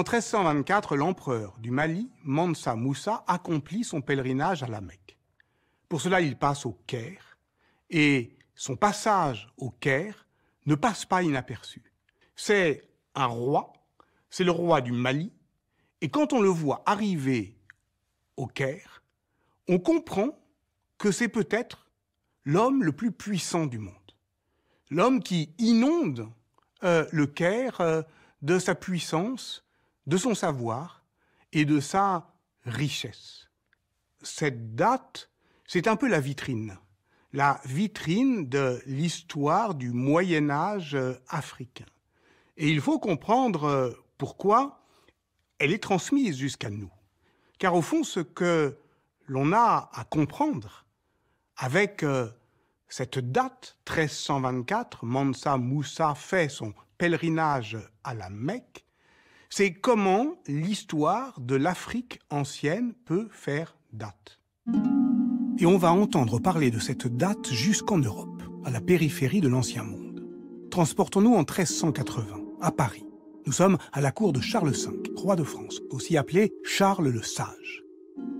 1324, l'empereur du Mali, Mansa Moussa, accomplit son pèlerinage à la Mecque. Pour cela, il passe au Caire, et son passage au Caire ne passe pas inaperçu. C'est un roi, c'est le roi du Mali, et quand on le voit arriver au Caire, on comprend que c'est peut-être l'homme le plus puissant du monde. L'homme qui inonde le Caire de sa puissance, de son savoir et de sa richesse. Cette date, c'est un peu la vitrine de l'histoire du Moyen-Âge africain. Et il faut comprendre pourquoi elle est transmise jusqu'à nous. Car au fond, ce que l'on a à comprendre avec cette date 1324, Mansa Moussa fait son pèlerinage à la Mecque, c'est comment l'histoire de l'Afrique ancienne peut faire date. Et on va entendre parler de cette date jusqu'en Europe, à la périphérie de l'Ancien Monde. Transportons-nous en 1380, à Paris. Nous sommes à la cour de Charles V, roi de France, aussi appelé Charles le Sage.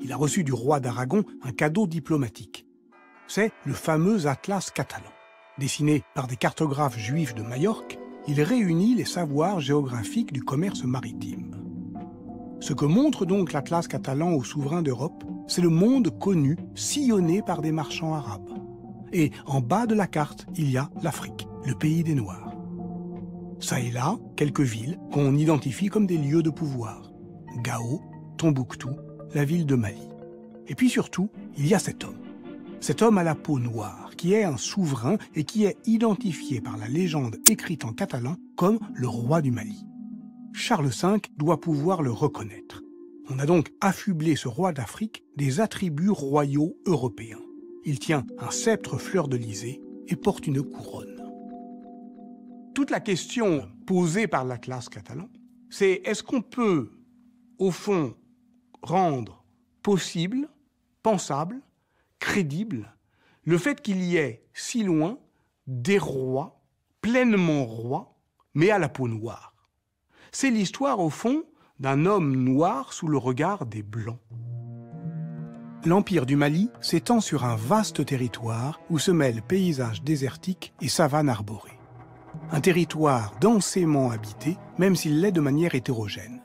Il a reçu du roi d'Aragon un cadeau diplomatique. C'est le fameux Atlas catalan. Dessiné par des cartographes juifs de Majorque, il réunit les savoirs géographiques du commerce maritime. Ce que montre donc l'Atlas catalan aux souverains d'Europe, c'est le monde connu, sillonné par des marchands arabes. Et en bas de la carte, il y a l'Afrique, le pays des Noirs. Ça et là, quelques villes qu'on identifie comme des lieux de pouvoir. Gao, Tombouctou, la ville de Mali. Et puis surtout, il y a cet homme. Cet homme à la peau noire, qui est un souverain et qui est identifié par la légende écrite en catalan comme le roi du Mali. Charles V doit pouvoir le reconnaître. On a donc affublé ce roi d'Afrique des attributs royaux européens. Il tient un sceptre fleur-de-lysée et porte une couronne. Toute la question posée par l'Atlas catalan, c'est est-ce qu'on peut, au fond, rendre possible, pensable, crédible, le fait qu'il y ait si loin des rois, pleinement rois, mais à la peau noire. C'est l'histoire, au fond, d'un homme noir sous le regard des Blancs. L'Empire du Mali s'étend sur un vaste territoire où se mêlent paysages désertiques et savanes arborées. Un territoire densément habité, même s'il l'est de manière hétérogène.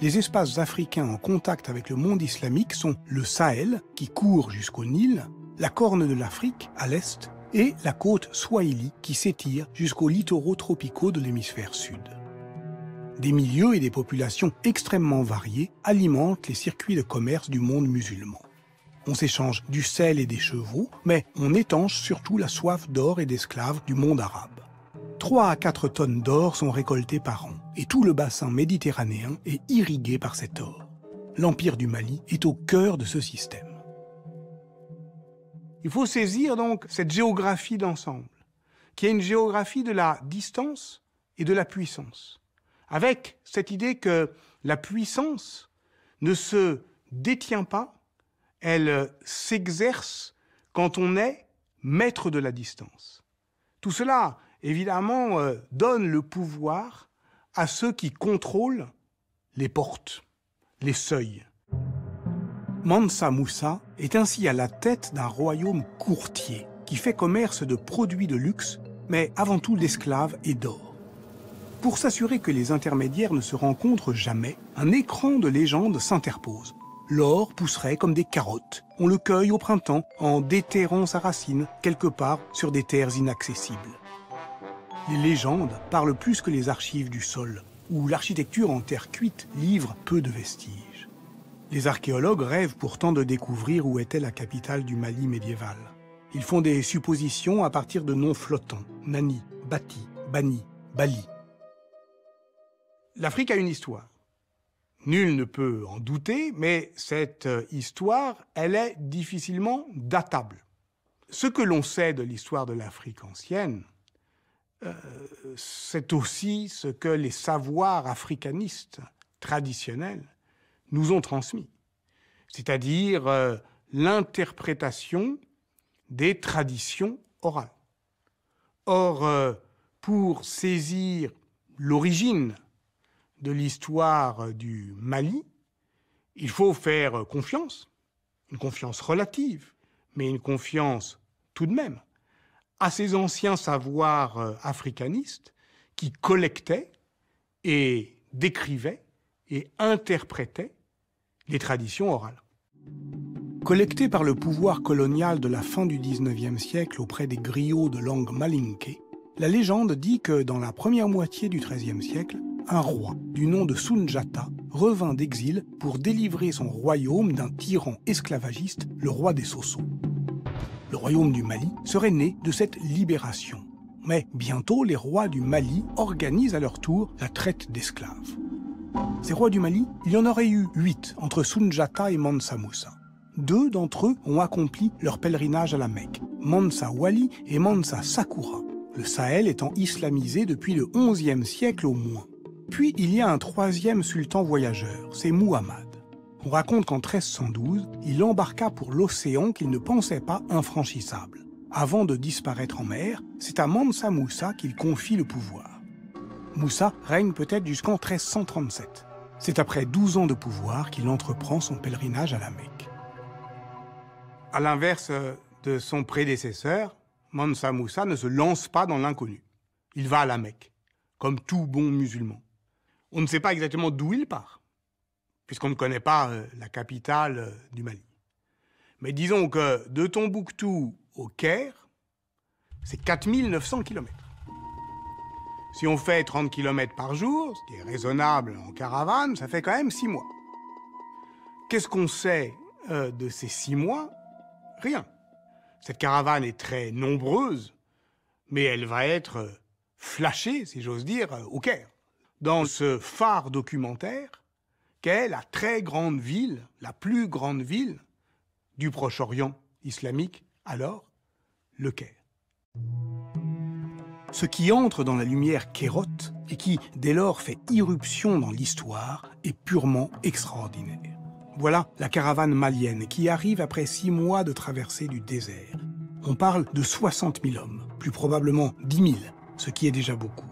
Les espaces africains en contact avec le monde islamique sont le Sahel, qui court jusqu'au Nil, la Corne de l'Afrique, à l'est, et la côte Swahili, qui s'étire jusqu'aux littoraux tropicaux de l'hémisphère sud. Des milieux et des populations extrêmement variées alimentent les circuits de commerce du monde musulman. On s'échange du sel et des chevaux, mais on étanche surtout la soif d'or et d'esclaves du monde arabe. 3 à 4 tonnes d'or sont récoltées par an, et tout le bassin méditerranéen est irrigué par cet or. L'Empire du Mali est au cœur de ce système. Il faut saisir donc cette géographie d'ensemble, qui est une géographie de la distance et de la puissance, avec cette idée que la puissance ne se détient pas, elle s'exerce quand on est maître de la distance. Tout cela, évidemment, donne le pouvoir à ceux qui contrôlent les portes, les seuils. Mansa Moussa est ainsi à la tête d'un royaume courtier qui fait commerce de produits de luxe, mais avant tout d'esclaves et d'or. Pour s'assurer que les intermédiaires ne se rencontrent jamais, un écran de légende s'interpose. L'or pousserait comme des carottes. On le cueille au printemps en déterrant sa racine quelque part sur des terres inaccessibles. Les légendes parlent plus que les archives du sol, où l'architecture en terre cuite livre peu de vestiges. Les archéologues rêvent pourtant de découvrir où était la capitale du Mali médiéval. Ils font des suppositions à partir de noms flottants. Nani, Bati, Bani, Bali. L'Afrique a une histoire. Nul ne peut en douter, mais cette histoire, elle est difficilement datable. Ce que l'on sait de l'histoire de l'Afrique ancienne, c'est aussi ce que les savoirs africanistes traditionnels nous ont transmis, c'est-à-dire l'interprétation des traditions orales. Or, pour saisir l'origine de l'histoire du Mali, il faut faire confiance, une confiance relative, mais une confiance tout de même, à ces anciens savoirs africanistes qui collectaient et décrivaient et interprétaient les traditions orales. Collectée par le pouvoir colonial de la fin du XIXe siècle auprès des griots de langue malinké, la légende dit que dans la première moitié du XIIIe siècle, un roi du nom de Soundiata revint d'exil pour délivrer son royaume d'un tyran esclavagiste, le roi des Sosso. Le royaume du Mali serait né de cette libération. Mais bientôt, les rois du Mali organisent à leur tour la traite d'esclaves. Ces rois du Mali, il y en aurait eu 8 entre Soundiata et Mansa Moussa. 2 d'entre eux ont accompli leur pèlerinage à la Mecque, Mansa Wali et Mansa Sakura, le Sahel étant islamisé depuis le XIe siècle au moins. Puis il y a un 3e sultan voyageur, c'est Muhammad. On raconte qu'en 1312, il embarqua pour l'océan qu'il ne pensait pas infranchissable. Avant de disparaître en mer, c'est à Mansa Moussa qu'il confie le pouvoir. Moussa règne peut-être jusqu'en 1337. C'est après 12 ans de pouvoir qu'il entreprend son pèlerinage à la Mecque. À l'inverse de son prédécesseur, Mansa Moussa ne se lance pas dans l'inconnu. Il va à la Mecque, comme tout bon musulman. On ne sait pas exactement d'où il part, puisqu'on ne connaît pas la capitale du Mali. Mais disons que de Tombouctou au Caire, c'est 4900 km. Si on fait 30 km par jour, ce qui est raisonnable en caravane, ça fait quand même 6 mois. Qu'est-ce qu'on sait de ces 6 mois? Rien. Cette caravane est très nombreuse, mais elle va être flashée, si j'ose dire, au Caire. Dans ce phare documentaire, qu'est la très grande ville, la plus grande ville du Proche-Orient islamique, alors, le Caire. Ce qui entre dans la lumière kérote et qui, dès lors, fait irruption dans l'histoire est purement extraordinaire. Voilà la caravane malienne qui arrive après 6 mois de traversée du désert. On parle de 60 000 hommes, plus probablement 10 000, ce qui est déjà beaucoup.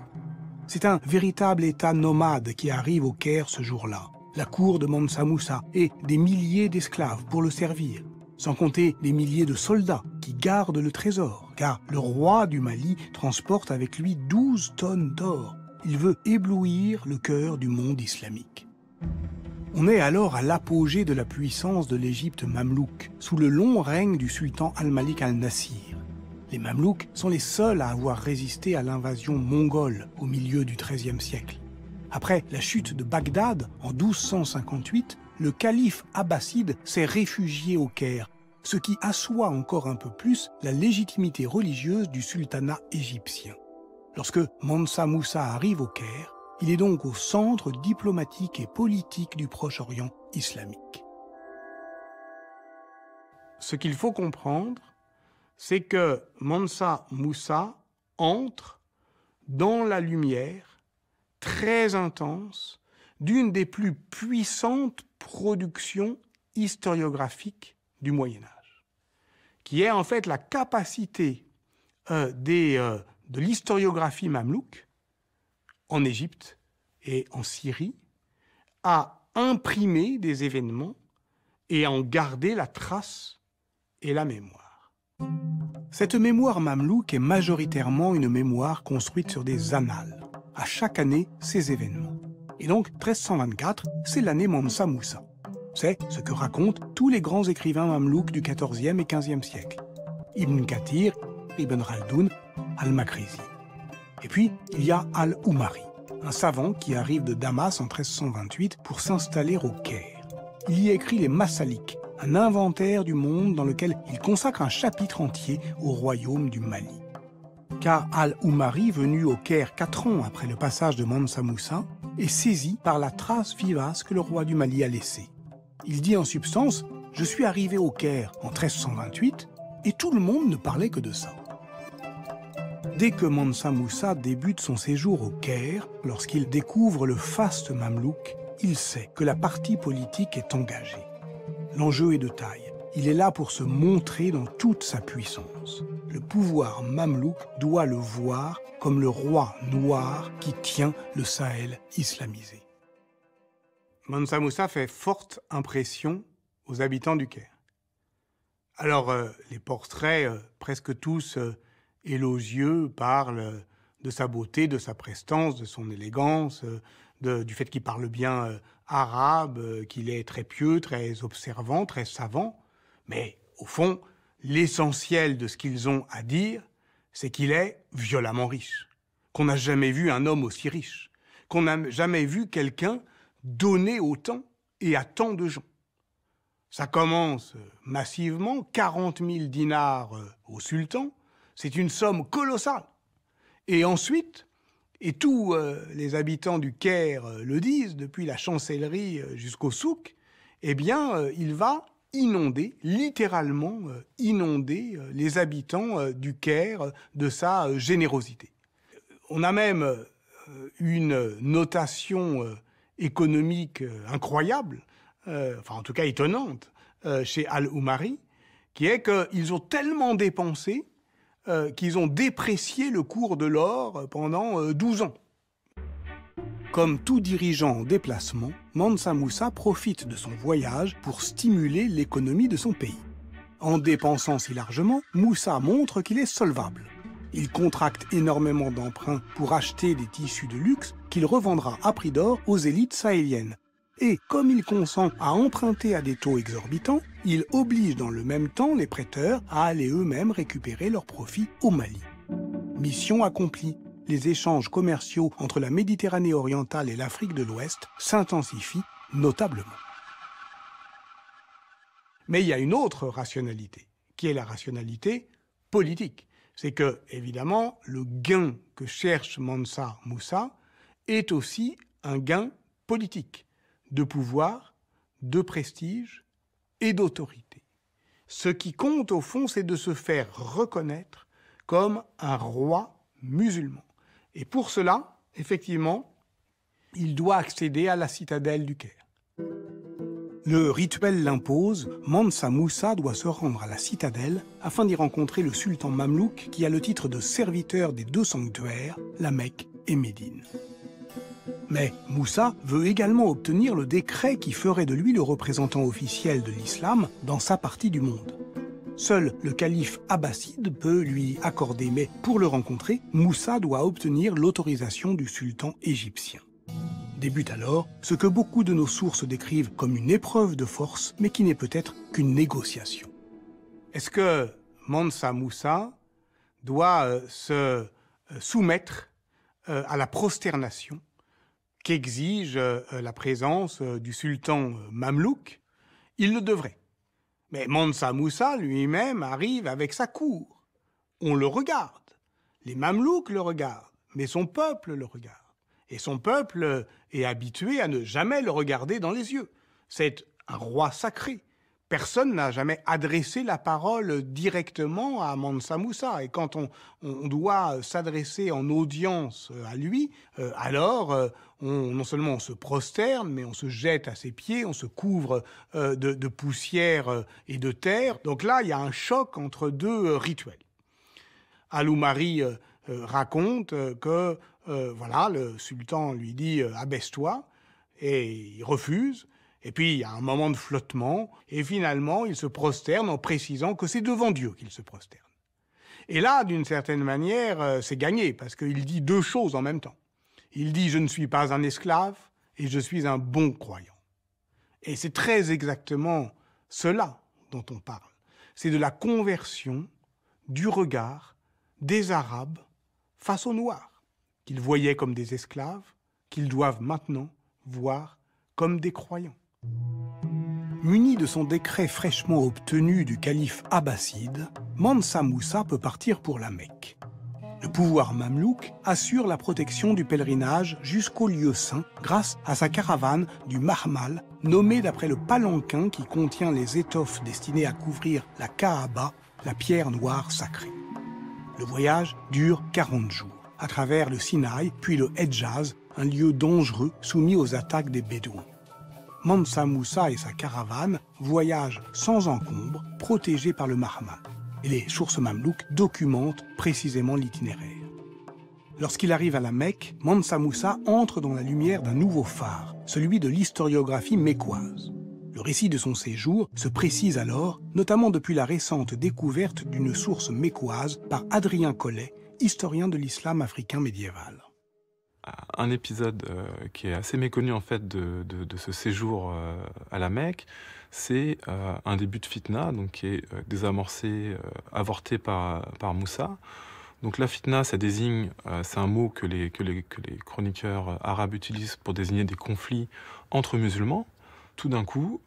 C'est un véritable état nomade qui arrive au Caire ce jour-là. La cour de Mansa Moussa et des milliers d'esclaves pour le servir, sans compter des milliers de soldats qui gardent le trésor, car le roi du Mali transporte avec lui 12 tonnes d'or. Il veut éblouir le cœur du monde islamique. On est alors à l'apogée de la puissance de l'Égypte mamelouk, sous le long règne du sultan Al-Malik al-Nasir. Les Mamelouks sont les seuls à avoir résisté à l'invasion mongole au milieu du XIIIe siècle. Après la chute de Bagdad en 1258, le calife abbasside s'est réfugié au Caire, ce qui assoit encore un peu plus la légitimité religieuse du sultanat égyptien. Lorsque Mansa Moussa arrive au Caire, il est donc au centre diplomatique et politique du Proche-Orient islamique. Ce qu'il faut comprendre, c'est que Mansa Moussa entre dans la lumière très intense d'une des plus puissantes productions historiographiques du Moyen-Âge, qui est en fait la capacité de l'historiographie mamelouk en Égypte et en Syrie à imprimer des événements et à en garder la trace et la mémoire. Cette mémoire mamelouk est majoritairement une mémoire construite sur des annales. À chaque année, ces événements. Et donc, 1324, c'est l'année Mansa Moussa. C'est ce que racontent tous les grands écrivains mamelouks du XIVe et XVe siècle. Ibn Kathir, Ibn Khaldoun, Al-Makrizi. Et puis, il y a Al-Umari, un savant qui arrive de Damas en 1328 pour s'installer au Caire. Il y écrit les Massalik, un inventaire du monde dans lequel il consacre un chapitre entier au royaume du Mali. Car Al-Umari, venu au Caire 4 ans après le passage de Mansa Moussa, est saisi par la trace vivace que le roi du Mali a laissée. Il dit en substance « Je suis arrivé au Caire en 1328 et tout le monde ne parlait que de ça ». Dès que Mansa Moussa débute son séjour au Caire, lorsqu'il découvre le faste mamelouk, il sait que la partie politique est engagée. L'enjeu est de taille. Il est là pour se montrer dans toute sa puissance. Le pouvoir mamelouk doit le voir comme le roi noir qui tient le Sahel islamisé. Mansa Moussa fait forte impression aux habitants du Caire. Alors, les portraits, presque tous élogieux, parlent de sa beauté, de sa prestance, de son élégance, du fait qu'il parle bien arabe, qu'il est très pieux, très observant, très savant. Mais au fond, l'essentiel de ce qu'ils ont à dire, c'est qu'il est violemment riche, qu'on n'a jamais vu un homme aussi riche, qu'on n'a jamais vu quelqu'un donner autant et à tant de gens. Ça commence massivement, 40 000 dinars au sultan, c'est une somme colossale. Et ensuite, et tous les habitants du Caire le disent, depuis la chancellerie jusqu'au souk, eh bien, il va inonder, littéralement inonder les habitants du Caire de sa générosité. On a même une notation économique incroyable, enfin en tout cas étonnante, chez Al-Umari, qui est qu'ils ont tellement dépensé qu'ils ont déprécié le cours de l'or pendant 12 ans. Comme tout dirigeant en déplacement, Mansa Moussa profite de son voyage pour stimuler l'économie de son pays. En dépensant si largement, Moussa montre qu'il est solvable. Il contracte énormément d'emprunts pour acheter des tissus de luxe qu'il revendra à prix d'or aux élites sahéliennes. Et comme il consent à emprunter à des taux exorbitants, il oblige dans le même temps les prêteurs à aller eux-mêmes récupérer leurs profits au Mali. Mission accomplie. Les échanges commerciaux entre la Méditerranée orientale et l'Afrique de l'Ouest s'intensifient notablement. Mais il y a une autre rationalité, qui est la rationalité politique. C'est que, évidemment, le gain que cherche Mansa Moussa est aussi un gain politique, de pouvoir, de prestige et d'autorité. Ce qui compte, au fond, c'est de se faire reconnaître comme un roi musulman. Et pour cela, effectivement, il doit accéder à la citadelle du Caire. Le rituel l'impose, Mansa Moussa doit se rendre à la citadelle afin d'y rencontrer le sultan mamelouk qui a le titre de serviteur des deux sanctuaires, la Mecque et Médine. Mais Moussa veut également obtenir le décret qui ferait de lui le représentant officiel de l'islam dans sa partie du monde. Seul le calife abbasside peut lui accorder, mais pour le rencontrer, Moussa doit obtenir l'autorisation du sultan égyptien. Débute alors ce que beaucoup de nos sources décrivent comme une épreuve de force, mais qui n'est peut-être qu'une négociation. Est-ce que Mansa Moussa doit se soumettre à la prosternation qu'exige la présence du sultan mamelouk? Il le devrait. Mais Mansa Moussa lui-même arrive avec sa cour. On le regarde. Les mamelouks le regardent, mais son peuple le regarde. Et son peuple est habitué à ne jamais le regarder dans les yeux. C'est un roi sacré. Personne n'a jamais adressé la parole directement à Mansa Moussa. Et quand on doit s'adresser en audience à lui, alors non seulement on se prosterne, mais on se jette à ses pieds, on se couvre de poussière et de terre. Donc là, il y a un choc entre deux rituels. Al-Umari raconte que voilà, le sultan lui dit « abaisse-toi » et il refuse. Et puis, il y a un moment de flottement, et finalement, il se prosterne en précisant que c'est devant Dieu qu'il se prosterne. Et là, d'une certaine manière, c'est gagné, parce qu'il dit deux choses en même temps. Il dit « je ne suis pas un esclave, et je suis un bon croyant ». Et c'est très exactement cela dont on parle. C'est de la conversion du regard des Arabes face aux Noirs, qu'ils voyaient comme des esclaves, qu'ils doivent maintenant voir comme des croyants. Muni de son décret fraîchement obtenu du calife abbasside, Mansa Moussa peut partir pour la Mecque. Le pouvoir mamelouk assure la protection du pèlerinage jusqu'au lieu saint grâce à sa caravane du Mahmal, nommée d'après le palanquin qui contient les étoffes destinées à couvrir la Kaaba, la pierre noire sacrée. Le voyage dure 40 jours, à travers le Sinaï puis le Hedjaz, un lieu dangereux soumis aux attaques des Bédouins. Mansa Moussa et sa caravane voyagent sans encombre, protégés par le Mahmal. Et les sources mamelouks documentent précisément l'itinéraire. Lorsqu'il arrive à la Mecque, Mansa Moussa entre dans la lumière d'un nouveau phare, celui de l'historiographie mécoise. Le récit de son séjour se précise alors, notamment depuis la récente découverte d'une source mécoise par Adrien Collet, historien de l'islam africain médiéval. Un épisode qui est assez méconnu en fait de ce séjour à la Mecque, c'est un début de fitna, donc qui est désamorcé, avorté par Moussa. Donc la fitna, ça désigne, c'est un mot que les chroniqueurs arabes utilisent pour désigner des conflits entre musulmans. Tout d'un coup,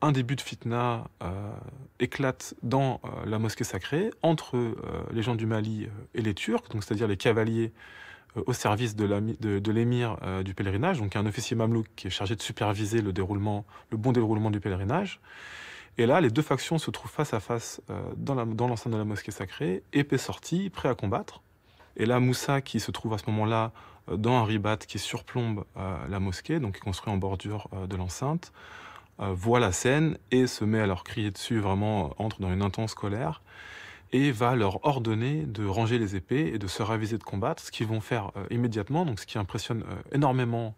un début de fitna éclate dans la mosquée sacrée entre les gens du Mali et les Turcs, donc c'est-à-dire les cavaliers au service de l'émir du pèlerinage, donc un officier mamelouk qui est chargé de superviser le bon déroulement du pèlerinage. Et là, les deux factions se trouvent face à face dans l'enceinte de la mosquée sacrée, épée sortie, prêt à combattre. Et là, Moussa, qui se trouve à ce moment-là dans un ribat qui surplombe la mosquée, donc qui est construit en bordure de l'enceinte, voit la scène et se met à leur crier dessus, vraiment entre dans une intense colère, et va leur ordonner de ranger les épées et de se raviser de combattre, ce qu'ils vont faire immédiatement, donc ce qui impressionne énormément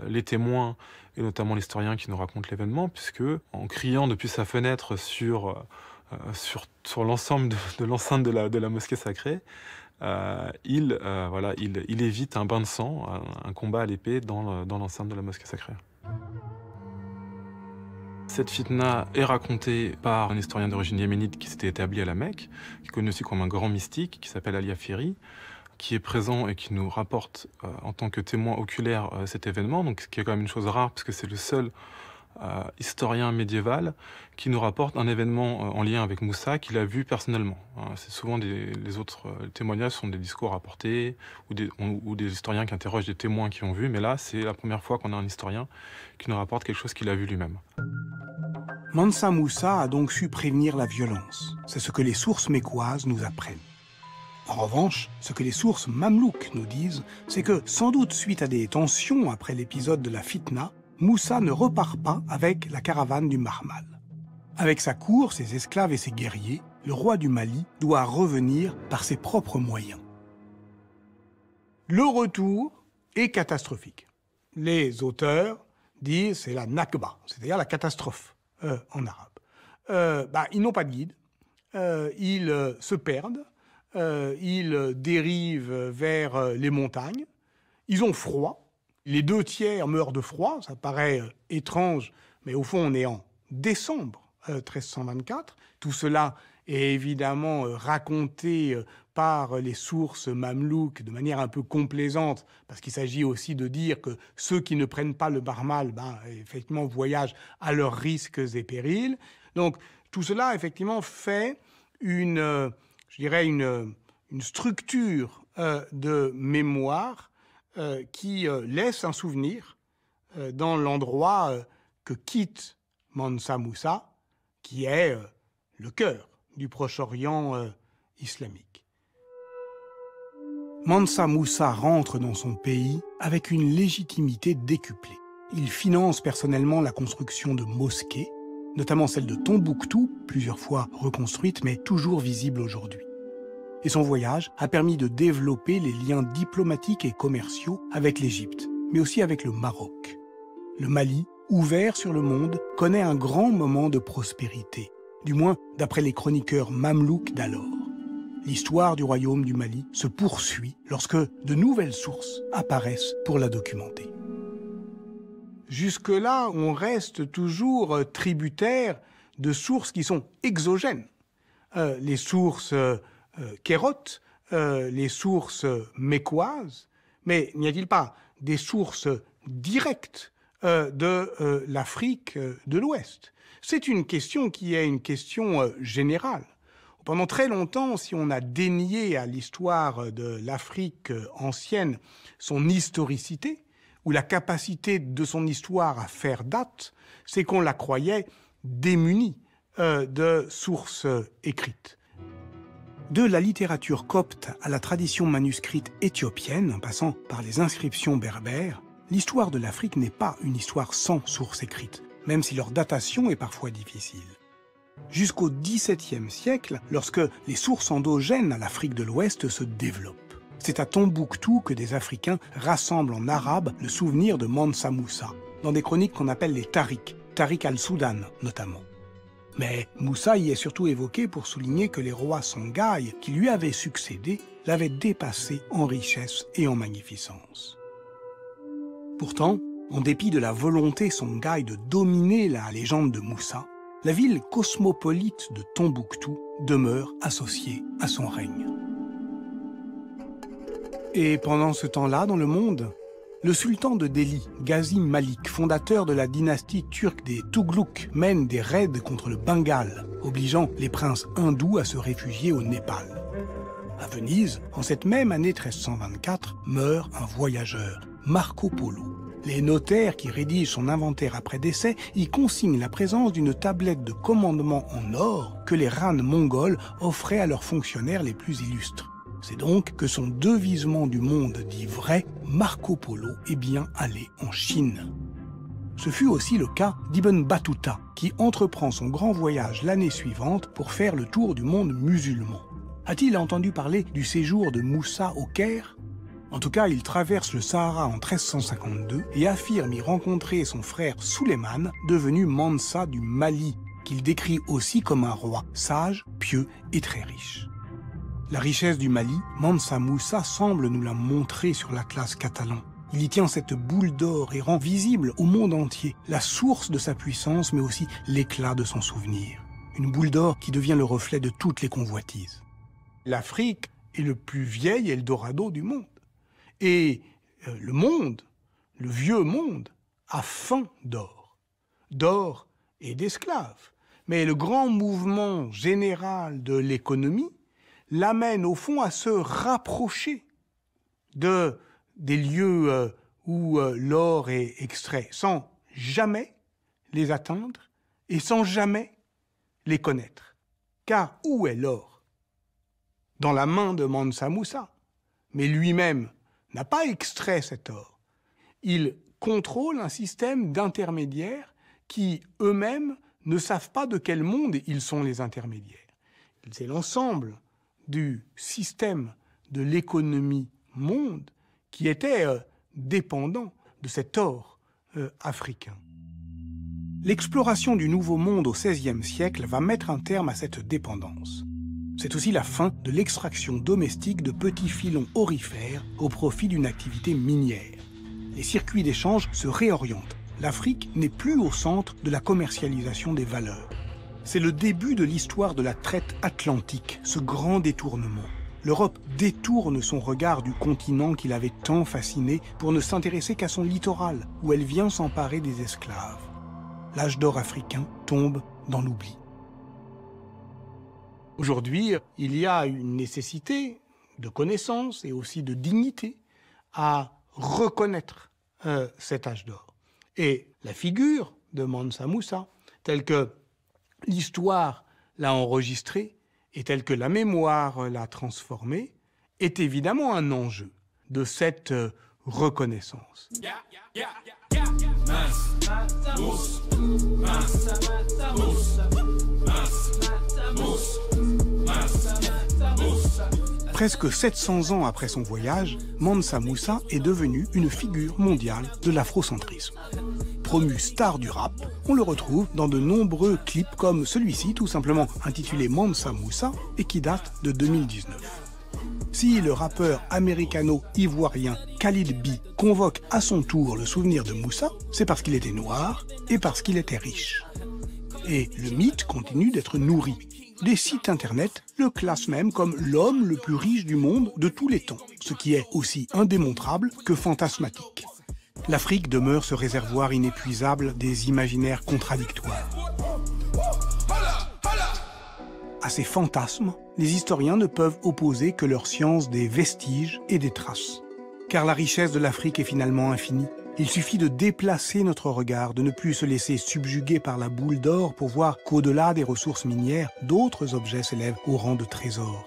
les témoins, et notamment l'historien qui nous raconte l'événement, puisque en criant depuis sa fenêtre sur l'ensemble de l'enceinte de la mosquée sacrée, il évite un bain de sang, un combat à l'épée dans l'enceinte de la mosquée sacrée. Cette fitna est racontée par un historien d'origine yéménite qui s'était établi à la Mecque, qui est connu aussi comme un grand mystique, qui s'appelle Al-Yafiri, qui est présent et qui nous rapporte en tant que témoin oculaire cet événement, donc ce qui est quand même une chose rare, parce que c'est le seul historien médiéval qui nous rapporte un événement en lien avec Moussa qu'il a vu personnellement. C'est souvent les autres témoignages sont des discours rapportés ou des historiens qui interrogent des témoins qui ont vu, mais là c'est la première fois qu'on a un historien qui nous rapporte quelque chose qu'il a vu lui-même. Mansa Moussa a donc su prévenir la violence. C'est ce que les sources mécoises nous apprennent. En revanche, ce que les sources mamelouques nous disent, c'est que, sans doute suite à des tensions après l'épisode de la fitna, Moussa ne repart pas avec la caravane du Mahmal. Avec sa cour, ses esclaves et ses guerriers, le roi du Mali doit revenir par ses propres moyens. Le retour est catastrophique. Les auteurs disent c'est la Nakba, c'est-à-dire la catastrophe en arabe. Ils n'ont pas de guide, ils se perdent, ils dérivent vers les montagnes, ils ont froid, les 2 tiers meurent de froid, ça paraît étrange, mais au fond on est en décembre 1324. Tout cela est évidemment raconté par les sources mamelouques de manière un peu complaisante, parce qu'il s'agit aussi de dire que ceux qui ne prennent pas le Barmal, effectivement, voyagent à leurs risques et périls. Donc tout cela, effectivement, fait une structure de mémoire qui laisse un souvenir dans l'endroit que quitte Mansa Moussa, qui est le cœur du Proche-Orient islamique. Mansa Moussa rentre dans son pays avec une légitimité décuplée. Il finance personnellement la construction de mosquées, notamment celle de Tombouctou, plusieurs fois reconstruite mais toujours visible aujourd'hui. Et son voyage a permis de développer les liens diplomatiques et commerciaux avec l'Égypte, mais aussi avec le Maroc. Le Mali, ouvert sur le monde, connaît un grand moment de prospérité, du moins d'après les chroniqueurs mamelouks d'alors. L'histoire du royaume du Mali se poursuit lorsque de nouvelles sources apparaissent pour la documenter. Jusque-là, on reste toujours tributaire de sources qui sont exogènes. Les sources kérotes, les sources mécoises, mais n'y a-t-il pas des sources directes de l'Afrique de l'Ouest? C'est une question qui est une question générale. Pendant très longtemps, si on a dénié à l'histoire de l'Afrique ancienne son historicité, ou la capacité de son histoire à faire date, c'est qu'on la croyait démunie de sources écrites. De la littérature copte à la tradition manuscrite éthiopienne, en passant par les inscriptions berbères, l'histoire de l'Afrique n'est pas une histoire sans sources écrites, même si leur datation est parfois difficile. Jusqu'au XVIIe siècle, lorsque les sources endogènes à l'Afrique de l'Ouest se développent. C'est à Tombouctou que des Africains rassemblent en arabe le souvenir de Mansa Moussa, dans des chroniques qu'on appelle les Tariq al-Soudan notamment. Mais Moussa y est surtout évoqué pour souligner que les rois Songhai qui lui avaient succédé l'avaient dépassé en richesse et en magnificence. Pourtant, en dépit de la volonté Songhai de dominer la légende de Moussa, la ville cosmopolite de Tombouctou demeure associée à son règne. Et pendant ce temps-là, dans le monde, le sultan de Delhi, Ghazi Malik, fondateur de la dynastie turque des Touglouk, mène des raids contre le Bengale, obligeant les princes hindous à se réfugier au Népal. À Venise, en cette même année 1324, meurt un voyageur, Marco Polo. Les notaires qui rédigent son inventaire après décès y consignent la présence d'une tablette de commandement en or que les rânes mongols offraient à leurs fonctionnaires les plus illustres. C'est donc que son devisement du monde dit vrai, Marco Polo est bien allé en Chine. Ce fut aussi le cas d'Ibn Battuta, qui entreprend son grand voyage l'année suivante pour faire le tour du monde musulman. A-t-il entendu parler du séjour de Moussa au Caire ? En tout cas, il traverse le Sahara en 1352 et affirme y rencontrer son frère Souleymane, devenu Mansa du Mali, qu'il décrit aussi comme un roi sage, pieux et très riche. La richesse du Mali, Mansa Moussa semble nous la montrer sur l'Atlas catalan. Il y tient cette boule d'or et rend visible au monde entier la source de sa puissance, mais aussi l'éclat de son souvenir. Une boule d'or qui devient le reflet de toutes les convoitises. L'Afrique est le plus vieil Eldorado du monde. Et le monde, le vieux monde, a faim d'or et d'esclaves. Mais le grand mouvement général de l'économie l'amène au fond à se rapprocher des lieux où l'or est extrait, sans jamais les atteindre et sans jamais les connaître. Car où est l'or ? Dans la main de Mansa Moussa. Mais lui-même n'a pas extrait cet or. Il contrôle un système d'intermédiaires qui, eux-mêmes, ne savent pas de quel monde ils sont les intermédiaires. C'est l'ensemble du système de l'économie monde qui était dépendant de cet or africain. L'exploration du Nouveau Monde au XVIe siècle va mettre un terme à cette dépendance. C'est aussi la fin de l'extraction domestique de petits filons aurifères au profit d'une activité minière. Les circuits d'échange se réorientent. L'Afrique n'est plus au centre de la commercialisation des valeurs. C'est le début de l'histoire de la traite atlantique, ce grand détournement. L'Europe détourne son regard du continent qui l'avait tant fasciné pour ne s'intéresser qu'à son littoral, où elle vient s'emparer des esclaves. L'âge d'or africain tombe dans l'oubli. Aujourd'hui, il y a une nécessité de connaissance et aussi de dignité à reconnaître cet âge d'or. Et la figure de Mansa Moussa, telle que l'histoire l'a enregistrée et telle que la mémoire l'a transformée, est évidemment un enjeu de cette reconnaissance. Presque 700 ans après son voyage, Mansa Moussa est devenu une figure mondiale de l'afrocentrisme. Promu star du rap, on le retrouve dans de nombreux clips comme celui-ci, tout simplement intitulé Mansa Moussa et qui date de 2019. Si le rappeur américano-ivoirien Khalid B convoque à son tour le souvenir de Moussa, c'est parce qu'il était noir et parce qu'il était riche. Et le mythe continue d'être nourri. Des sites internet le classent même comme l'homme le plus riche du monde de tous les temps, ce qui est aussi indémontrable que fantasmatique. L'Afrique demeure ce réservoir inépuisable des imaginaires contradictoires. À ces fantasmes, les historiens ne peuvent opposer que leur science des vestiges et des traces. Car la richesse de l'Afrique est finalement infinie. Il suffit de déplacer notre regard, de ne plus se laisser subjuguer par la boule d'or pour voir qu'au-delà des ressources minières, d'autres objets s'élèvent au rang de trésors.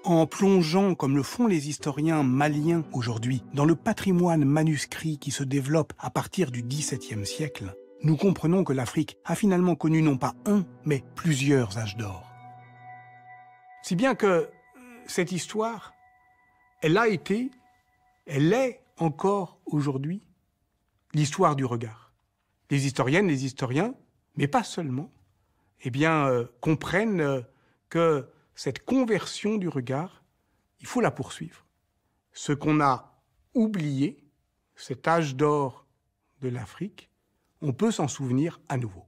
En plongeant, comme le font les historiens maliens aujourd'hui, dans le patrimoine manuscrit qui se développe à partir du XVIIe siècle, nous comprenons que l'Afrique a finalement connu non pas un, mais plusieurs âges d'or. Si bien que cette histoire elle a été, elle est encore aujourd'hui, l'histoire du regard. Les historiennes, les historiens, mais pas seulement, comprennent que cette conversion du regard, il faut la poursuivre. Ce qu'on a oublié, cet âge d'or de l'Afrique, on peut s'en souvenir à nouveau.